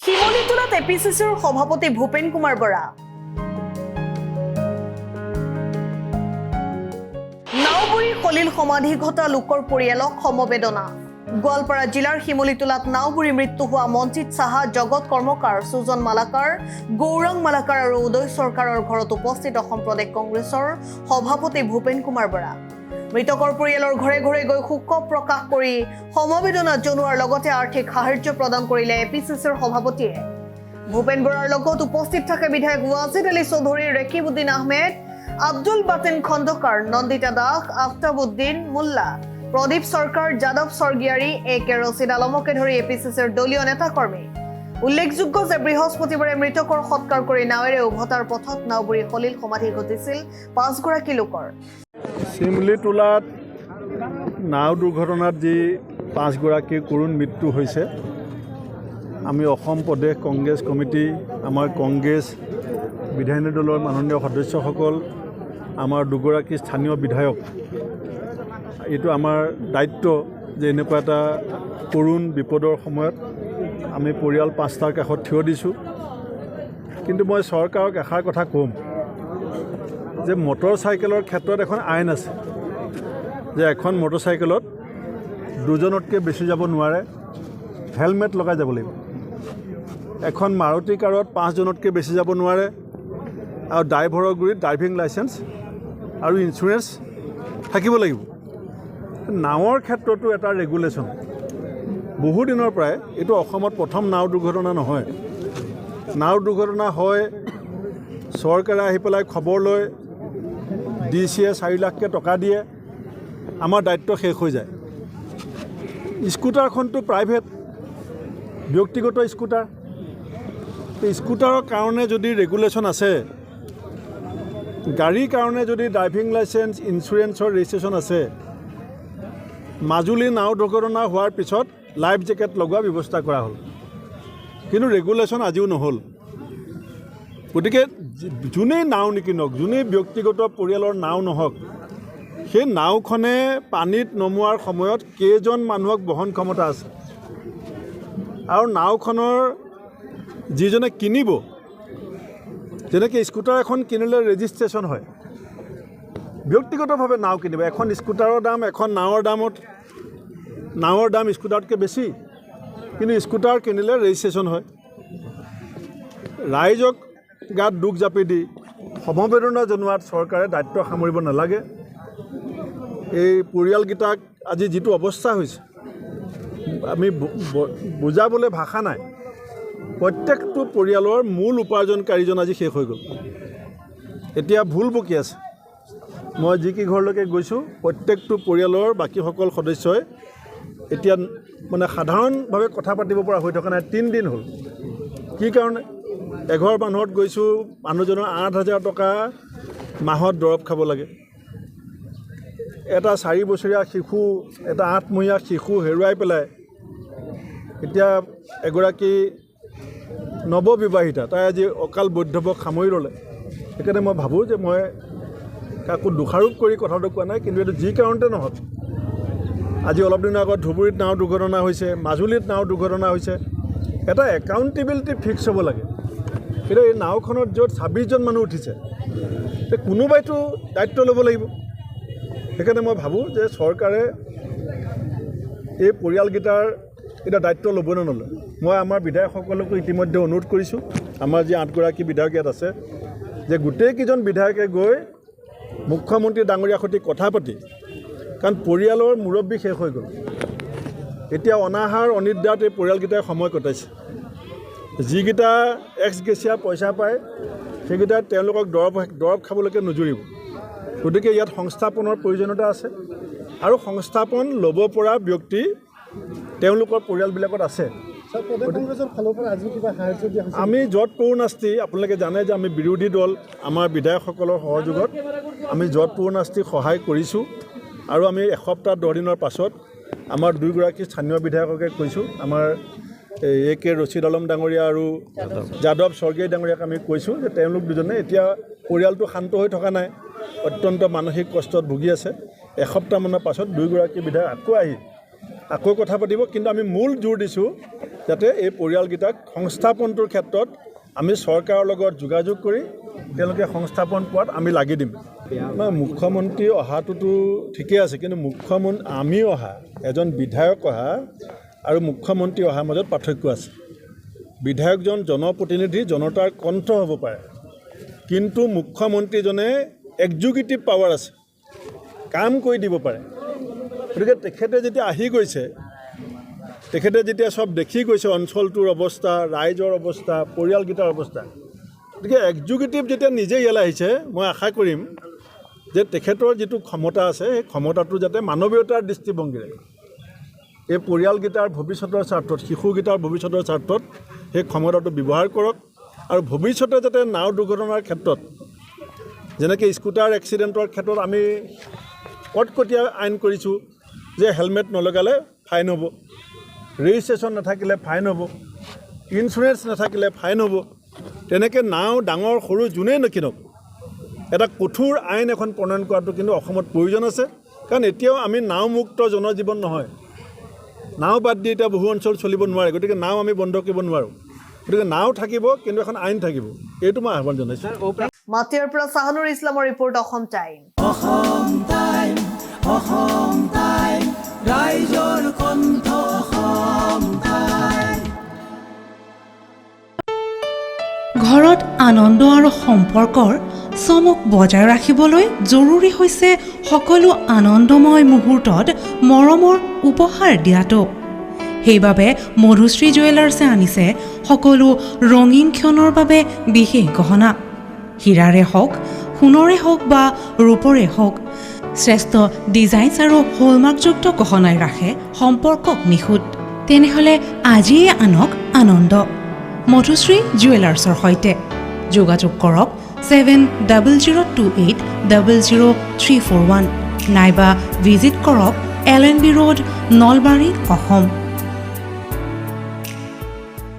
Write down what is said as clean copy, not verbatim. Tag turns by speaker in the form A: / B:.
A: শিমলীটোলাত এপিচিচিৰ সভাপতি ভূপেন কুমাৰ বৰা। নাওবুৰীৰ কলিল সমাধি ঘটা লোকৰ পৰিয়ালক সমবেদনা। গোৱালপাৰা জিলাৰ শিমলীটোলাত নাওবুৰী মৃত্যু হোৱা মঞ্জিত সাহা, জগত কৰ্মকাৰ, সুজন মালাকাৰ, গৌৰাং মালাকাৰ আৰু উদয় চৰকাৰৰ ঘৰত উপস্থিত অসম প্ৰদেশ কংগ্ৰেছৰ সভাপতি ভূপেন কুমাৰ বৰা। মৃতকৰ পৰিয়ালৰ ঘৰে ঘৰে গৈ শোক প্ৰকাশ কৰি সমবেদনা জনোৱাৰ লগতে আৰ্থিক সাহায্য প্ৰদান কৰিলে এপিচিচিৰ সভাপতিয়ে। ভূপেন বৰাৰ লগত উপস্থিত থাকে বিধায়ক ৱাজিদ আলী চৌধুৰী, ৰেকিবুদ্দিন আহমেদ, আব্দুল বাতিন খন্দকাৰ, নন্দিতা দাস, আফতাবুদ্দিন মোল্লা, প্ৰদীপ চৰকাৰ, যাদৱ স্বৰ্গীয়াৰী, এ কে ৰছিদ আলমকে ধৰি এপিচিচিৰ দলীয় নেতাকৰ্মী। উল্লেখযোগ্য যে বৃহস্পতিবাৰে মৃতকৰ সৎকাৰ কৰি নাৱেৰে উভতাৰ পথত নাওবুৰী কলিল সমাধি ঘটিছিল 5 গৰাকী লোকৰ।
B: শিমলীটোলাত নাও দুৰ্ঘটনাত যি 5 গৰাকীৰ কৰুণ মৃত্যু হৈছে, আমি অসম প্ৰদেশ কংগ্ৰেছ কমিটি, আমাৰ কংগ্ৰেছ বিধায়িনী দলৰ মাননীয় সদস্যসকল, আমাৰ 2 গৰাকী স্থানীয় বিধায়ক, এইটো আমাৰ দায়িত্ব যে এনেকুৱা এটা কৰুণ বিপদৰ সময়ত আমি পৰিয়াল 5টাৰ কাষত থিয় দিছোঁ। কিন্তু মই চৰকাৰক এষাৰ কথা ক'ম যে মটৰ চাইকেলৰ ক্ষেত্ৰত এখন আইন আছে যে এখন মটৰ চাইকেলত 2জনতকৈ বেছি যাব নোৱাৰে, হেলমেট লগাই যাব লাগিব। এখন মাৰুতি কাৰত 5জনতকৈ বেছি যাব নোৱাৰে আৰু ড্ৰাইভাৰৰ গুৰিত ড্ৰাইভিং লাইচেন্স আৰু ইঞ্চুৰেঞ্চ থাকিব লাগিব। নাৱৰ ক্ষেত্ৰতো এটা ৰেগুলেশ্যন বহু দিনৰ পৰাই, এইটো অসমত প্ৰথম নাও দুৰ্ঘটনা নহয়। নাও দুৰ্ঘটনা হয়, চৰকাৰে আহি পেলাই খবৰ লয়, DCয়ে 4 লাখকৈ টকা দিয়ে, আমাৰ দায়িত্ব শেষ হৈ যায়। স্কুটাৰখনটো প্ৰাইভেট, ব্যক্তিগত স্কুটাৰ। স্কুটাৰৰ কাৰণে যদি ৰেগুলেশ্যন আছে, গাড়ীৰ কাৰণে যদি ড্ৰাইভিং লাইচেন্স, ইঞ্চুৰেঞ্চৰ ৰেজিষ্ট্ৰেশ্যন আছে, মাজুলী নাও দুৰ্ঘটনা হোৱাৰ পিছত লাইফ জেকেট লগোৱা ব্যৱস্থা কৰা হ'ল, কিন্তু ৰেগুলেশ্যন আজিও নহ'ল। গতিকে যোনেই নাও নিকিনক, যোনেই ব্যক্তিগত পৰিয়ালৰ নাও নহওক, সেই নাওখনে পানীত নমোৱাৰ সময়ত কেইজন মানুহক বহন ক্ষমতা আছে, আৰু নাওখনৰ যিজনে কিনিব, যেনেকৈ স্কুটাৰ এখন কিনিলে ৰেজিষ্ট্ৰেশ্যন হয়, ব্যক্তিগতভাৱে নাও কিনিব, এখন স্কুটাৰৰ দাম এখন নাৱৰ দাম স্কুটাৰতকৈ বেছি, কিন্তু স্কুটাৰ কিনিলে ৰেজিষ্ট্ৰেশ্যন হয়। ৰাইজক গাত দুখ জাপি দি সমবেদনা জনোৱাত চৰকাৰে দায়িত্ব সামৰিব নালাগে। এই পৰিয়ালকেইটাক আজি যিটো অৱস্থা হৈছে, আমি বুজাবলৈ ভাষা নাই। প্ৰত্যেকটো পৰিয়ালৰ মূল উপাৰ্জনকাৰীজন আজি শেষ হৈ গ'ল। এতিয়া ভুল বকি আছে। মই যিকি ঘৰলৈকে গৈছোঁ, প্ৰত্যেকটো পৰিয়ালৰ বাকীসকল সদস্যই এতিয়া মানে সাধাৰণভাৱে কথা পাতিব পৰা হৈ থকা নাই। 3 দিন হ'ল। কি কাৰণে? এঘৰ মানুহত গৈছোঁ, মানুহজনৰ 8,000 টকা মাহত দৰৱ খাব লাগে। এটা 4 বছৰীয়া শিশু, এটা 8মহীয়া শিশু হেৰুৱাই পেলাই এতিয়া এগৰাকী নৱবিবাহিতা, তাই আজি অকাল বৈধৱক সামৰি ল'লে। সেইকাৰণে মই ভাবোঁ যে মই কাকো দোষাৰোপ কৰি কথাটো কোৱা নাই, কিন্তু এইটো যি কাৰণতে নহওক, আজি অলপ দিনৰ আগত ধুবুৰীত নাও দুৰ্ঘটনা হৈছে, মাজুলীত নাও দুৰ্ঘটনা হৈছে, এটা একাউণ্টেবিলিটি ফিক্স হ'ব লাগে। কিন্তু এই নাওখনত য'ত 26জন মানুহ উঠিছে, কোনোবাইতো দায়িত্ব ল'ব লাগিব। সেইকাৰণে মই ভাবোঁ যে চৰকাৰে এই পৰিয়ালকেইটাৰ এটা দায়িত্ব ল'ব নে নলয়। মই আমাৰ বিধায়কসকলকো ইতিমধ্যে অনুৰোধ কৰিছোঁ, আমাৰ যি 8 গৰাকী বিধায়ক ইয়াত আছে, যে গোটেইকেইজন বিধায়কে গৈ মুখ্যমন্ত্ৰী ডাঙৰীয়াৰ সৈতে কথা পাতি, কাৰণ পৰিয়ালৰ মুৰব্বী শেষ হৈ গ'ল। এতিয়া অনাহাৰ অনিদ্ৰাত এই পৰিয়ালকেইটাই সময় কটাইছে। যিকেইটা এক্স গেছিয়া পইচা পায়, সেইকেইটা তেওঁলোকক দৰৱ খাবলৈকে নোজুৰিব। গতিকে ইয়াত সংস্থাপনৰ প্ৰয়োজনীয়তা আছে, আৰু সংস্থাপন ল'ব পৰা ব্যক্তি তেওঁলোকৰ পৰিয়ালবিলাকত আছে। আমি য'ত পূৰ্ণাস্তি, আপোনালোকে জানে যে আমি বিৰোধী দল, আমাৰ বিধায়কসকলৰ সহযোগত আমি য'ত পূৰ্ণাস্তি সহায় কৰিছোঁ, আৰু আমি এসপ্তাহ 10 দিনৰ পাছত আমাৰ 2 গৰাকী স্থানীয় বিধায়ককে কৈছোঁ, আমাৰ এ কে ৰছিদ আলম ডাঙৰীয়া আৰু যাদৱ স্বৰ্গীয়াৰী ডাঙৰীয়াক আমি কৈছোঁ যে তেওঁলোক দুজনে এতিয়া পৰিয়ালটো শান্ত হৈ থকা নাই, অত্যন্ত মানসিক কষ্টত ভুগি আছে। এসপ্তাহমানৰ পাছত 2 গৰাকী বিধায়ক আকৌ আহি আকৌ কথা পাতিব, কিন্তু আমি মূল জোৰ দিছোঁ যাতে এই পৰিয়ালকেইটাক সংস্থাপনটোৰ ক্ষেত্ৰত আমি চৰকাৰৰ লগত যোগাযোগ কৰি তেওঁলোকে সংস্থাপন পোৱাত আমি লাগি দিম। মুখ্যমন্ত্ৰী অহাটোতো ঠিকেই আছে, কিন্তু আমি অহা, এজন বিধায়ক অহা আৰু মুখ্যমন্ত্ৰী অহাৰ মাজত পাৰ্থক্য আছে। বিধায়কজন জনপ্ৰতিনিধি, জনতাৰ কণ্ঠ হ'ব পাৰে, কিন্তু মুখ্যমন্ত্ৰীজনে এক্সিকিউটিভ পাৱাৰ আছে, কাম কৰি দিব পাৰে। গতিকে তেখেতে যেতিয়া আহি গৈছে, তেখেতে যেতিয়া চব দেখি গৈছে, অঞ্চলটোৰ অৱস্থা, ৰাইজৰ অৱস্থা, পৰিয়ালকেইটাৰ অৱস্থা, গতিকে এক্সিকিউটিভ যেতিয়া নিজে ইয়ালৈ আহিছে, মই আশা কৰিম যে তেখেতৰ যিটো ক্ষমতা আছে, সেই ক্ষমতাটো যাতে মানৱীয়তাৰ দৃষ্টিভংগীৰে এই পৰিয়ালকেইটাৰ ভৱিষ্যতৰ স্বাৰ্থত, শিশুকেইটাৰ ভৱিষ্যতৰ স্বাৰ্থত সেই ক্ষমতাটো ব্যৱহাৰ কৰক। আৰু ভৱিষ্যতে যাতে নাও দুৰ্ঘটনাৰ ক্ষেত্ৰত, যেনেকৈ স্কুটাৰ এক্সিডেণ্টৰ ক্ষেত্ৰত আমি কটকটীয়া আইন কৰিছোঁ যে হেলমেট নলগালে ফাইন হ'ব, ৰেজিষ্ট্ৰেশ্যন নাথাকিলে ফাইন হ'ব, ইঞ্চুৰেঞ্চ নাথাকিলে ফাইন হ'ব, তেনেকৈ নাও ডাঙৰ সৰু যোনেই নকিনক এটা কঠোৰ আইন এখন প্ৰণয়ন কৰাটো কিন্তু অসমত প্ৰয়োজন আছে। কাৰণ এতিয়াও আমি নাওমুক্ত জনজীৱন নহয়, নাও বাদ দি এতিয়া বহু অঞ্চল চলিব নোৱাৰে, গতিকে নাও আমি বন্ধ কৰিব নোৱাৰোঁ। গতিকে নাও থাকিব, কিন্তু এখন আইন থাকিব, এইটো মই আহ্বান জনাইছোঁ।
A: মাটিয়াৰ পৰা চাহানুৰ ইছলামৰ ৰিপৰ্ট, অসম টাইম।
C: ৰাইজৰ কণ্ঠ, অসম টাইম।
D: ঘৰত আনন্দ আৰু সম্পৰ্কৰ চমক বজাই ৰাখিবলৈ জৰুৰী হৈছে সকলো আনন্দময় মুহূৰ্তত মৰমৰ উপহাৰ দিয়াটো। সেইবাবে মধুশ্ৰী জুৱেলাৰ্ছে আনিছে সকলো ৰঙীন ক্ষণৰ বাবে বিশেষ গহনা। হীৰাৰে হওক, সোণৰে হওক বা ৰূপৰে হওক, শ্ৰেষ্ঠ ডিজাইনছ আৰু হলমাৰ্কযুক্ত গহনাই ৰাখে সম্পৰ্কক নিখুঁত। তেনেহ'লে আজিয়ে আনক আনন্দ মধুশ্ৰী জুৱেলাৰ্ছৰ সৈতে। যোগাযোগ কৰক 7002800341 নাইবা ভিজিট কৰক LNB ৰোড, নলবাৰী, অসম।